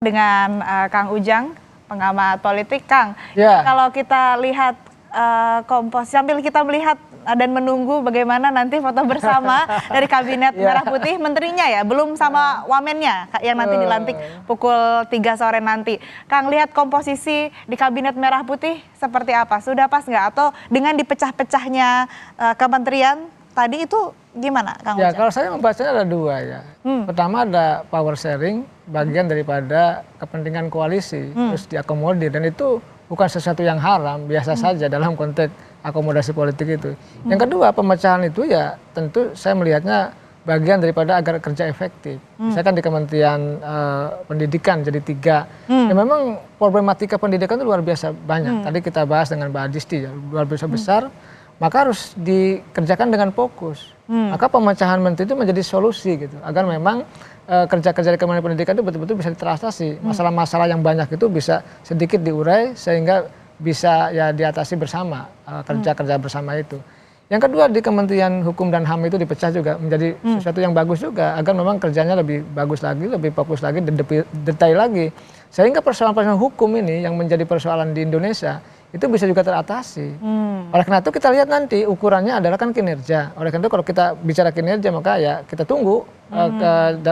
dengan Kang Ujang, pengamat politik. Kang, Ya. kalau kita lihat sambil kita melihat dan menunggu bagaimana nanti foto bersama dari Kabinet Merah Putih, menterinya ya, belum sama wamennya yang nanti dilantik pukul 3 sore nanti. Kang, lihat komposisi di Kabinet Merah Putih seperti apa? Sudah pas nggak? Atau dengan dipecah-pecahnya kementerian tadi itu gimana, Kang Ujang? Ya, kalau saya membacanya ada dua ya. Pertama ada power sharing, bagian daripada kepentingan koalisi, terus diakomodir, dan itu bukan sesuatu yang haram, biasa saja dalam konteks akomodasi politik itu. Yang kedua, pemecahan itu ya tentu saya melihatnya bagian daripada agar kerja efektif. Misalkan di Kementerian Pendidikan jadi 3. Ya memang problematika pendidikan itu luar biasa banyak. Tadi kita bahas dengan Mbak Adisti ya, luar biasa besar. Maka harus dikerjakan dengan fokus. Maka pemecahan menteri itu menjadi solusi gitu, agar memang kerja-kerja di Kementerian Pendidikan itu betul-betul bisa teratasi. Masalah-masalah yang banyak itu bisa sedikit diurai sehingga bisa ya diatasi bersama, kerja-kerja bersama itu. Yang kedua, di Kementerian Hukum dan HAM itu dipecah juga menjadi sesuatu yang bagus juga, agar memang kerjanya lebih bagus lagi, lebih fokus lagi, dan detail lagi. Sehingga persoalan-persoalan hukum ini yang menjadi persoalan di Indonesia itu bisa juga teratasi. Oleh karena itu kita lihat nanti ukurannya adalah kan kinerja. Oleh karena itu kalau kita bicara kinerja, maka ya kita tunggu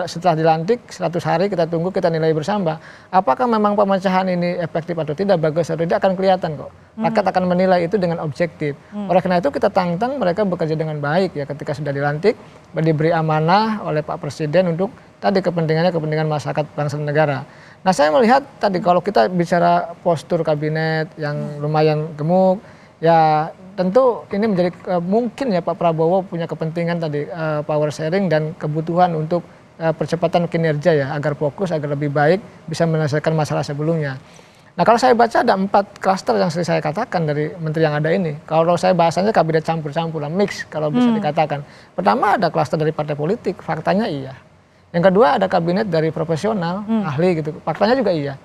setelah dilantik 100 hari kita tunggu, kita nilai bersama. Apakah memang pemecahan ini efektif atau tidak, bagus atau tidak, akan kelihatan kok. Rakyat akan menilai itu dengan objektif. Oleh karena itu kita tantang mereka bekerja dengan baik ya ketika sudah dilantik, diberi amanah oleh Pak Presiden untuk tadi kepentingannya kepentingan masyarakat bangsa dan negara. Nah, saya melihat tadi kalau kita bicara postur kabinet yang lumayan gemuk, ya tentu ini menjadi mungkin ya Pak Prabowo punya kepentingan tadi power sharing dan kebutuhan untuk percepatan kinerja ya, agar fokus, agar lebih baik bisa menyelesaikan masalah sebelumnya. Nah, kalau saya baca ada 4 klaster yang sering saya katakan dari menteri yang ada ini. Kalau saya bahasanya kabinet campur-campuran, mix kalau bisa dikatakan. Pertama ada klaster dari partai politik, faktanya iya. Yang kedua ada kabinet dari profesional, ahli gitu, faktanya juga iya.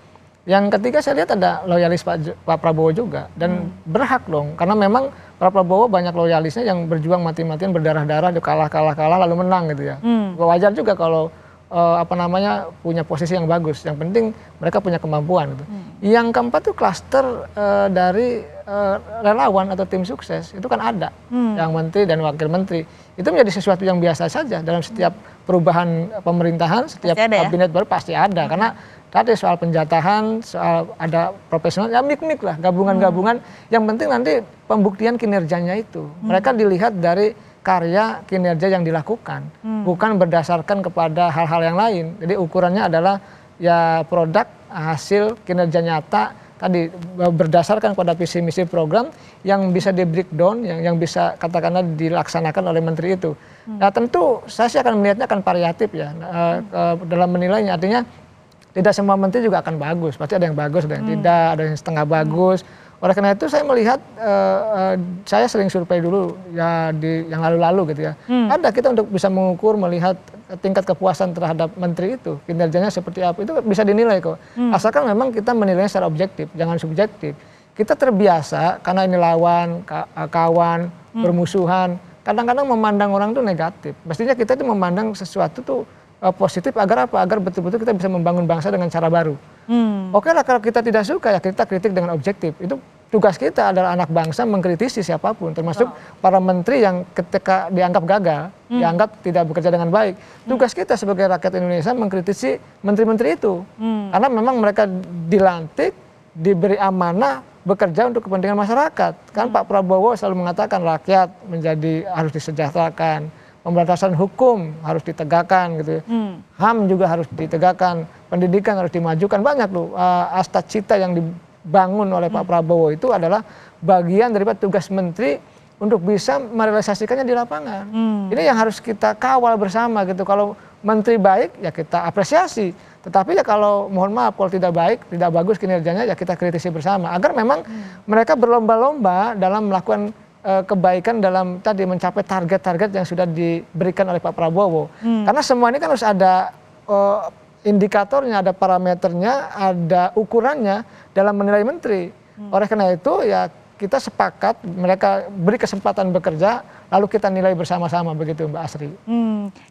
Yang ketiga saya lihat ada loyalis Pak Prabowo juga, dan berhak dong, karena memang Pak Prabowo banyak loyalisnya yang berjuang mati-matian, berdarah-darah, kalah lalu menang gitu ya. Wajar juga kalau punya posisi yang bagus, yang penting mereka punya kemampuan gitu. Yang keempat tuh klaster dari relawan atau tim sukses, itu kan ada yang menteri dan wakil menteri. Itu menjadi sesuatu yang biasa saja dalam setiap perubahan pemerintahan, setiap kabinet baru pasti ada, karena tadi soal penjatahan, soal ada profesional, ya mik-mik lah, gabungan-gabungan. Yang penting nanti pembuktian kinerjanya itu. Mereka dilihat dari karya kinerja yang dilakukan, bukan berdasarkan kepada hal-hal yang lain. Jadi ukurannya adalah ya produk, hasil, kinerja nyata, tadi berdasarkan pada visi misi program yang bisa di breakdown, yang bisa katakanlah dilaksanakan oleh menteri itu. Nah tentu saya sih akan melihatnya akan variatif ya dalam menilainya, artinya tidak semua menteri juga akan bagus, pasti ada yang bagus, ada yang tidak, ada yang setengah bagus. Oleh karena itu saya melihat, saya sering survei dulu ya di yang lalu-lalu gitu ya. Ada kita untuk bisa mengukur, melihat tingkat kepuasan terhadap menteri itu, kinerjanya seperti apa, itu bisa dinilai kok. Asalkan memang kita menilainya secara objektif, jangan subjektif. Kita terbiasa karena ini lawan, kawan, bermusuhan, kadang-kadang memandang orang itu negatif. Mestinya kita itu memandang sesuatu tuh positif, agar apa? Agar betul-betul kita bisa membangun bangsa dengan cara baru. Oke lah kalau kita tidak suka ya kita kritik dengan objektif. Itu tugas kita adalah anak bangsa mengkritisi siapapun, termasuk para menteri yang ketika dianggap gagal, dianggap tidak bekerja dengan baik. Tugas kita sebagai rakyat Indonesia mengkritisi menteri-menteri itu. Karena memang mereka dilantik, diberi amanah bekerja untuk kepentingan masyarakat. Kan Pak Prabowo selalu mengatakan rakyat harus disejahterakan. Pemberantasan hukum harus ditegakkan gitu ya. HAM juga harus ditegakkan, pendidikan harus dimajukan, banyak loh asta cita yang dibangun oleh Pak Prabowo itu adalah bagian daripada tugas menteri untuk bisa merealisasikannya di lapangan. Ini yang harus kita kawal bersama gitu. Kalau menteri baik ya kita apresiasi, tetapi ya kalau mohon maaf kalau tidak baik, tidak bagus kinerjanya ya kita kritisi bersama, agar memang mereka berlomba-lomba dalam melakukan kebaikan dalam tadi mencapai target-target yang sudah diberikan oleh Pak Prabowo. Karena semua ini kan harus ada indikatornya, ada parameternya, ada ukurannya dalam menilai menteri. Oleh karena itu ya kita sepakat, mereka beri kesempatan bekerja, lalu kita nilai bersama-sama, begitu Mbak Asri.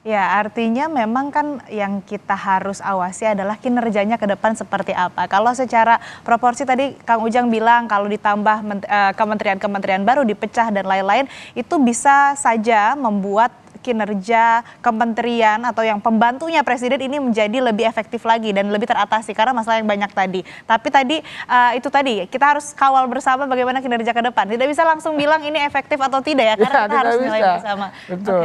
Ya, artinya memang kan yang kita harus awasi adalah kinerjanya ke depan seperti apa. Kalau secara proporsi tadi Kang Ujang bilang kalau ditambah kementerian-kementerian baru dipecah dan lain-lain, itu bisa saja membuat kinerja kementerian atau yang pembantunya presiden ini menjadi lebih efektif lagi dan lebih teratasi karena masalah yang banyak tadi. Tapi tadi itu tadi kita harus kawal bersama bagaimana kinerja ke depan. Tidak bisa langsung bilang ini efektif atau tidak ya, karena kita harus nilai bersama. Betul.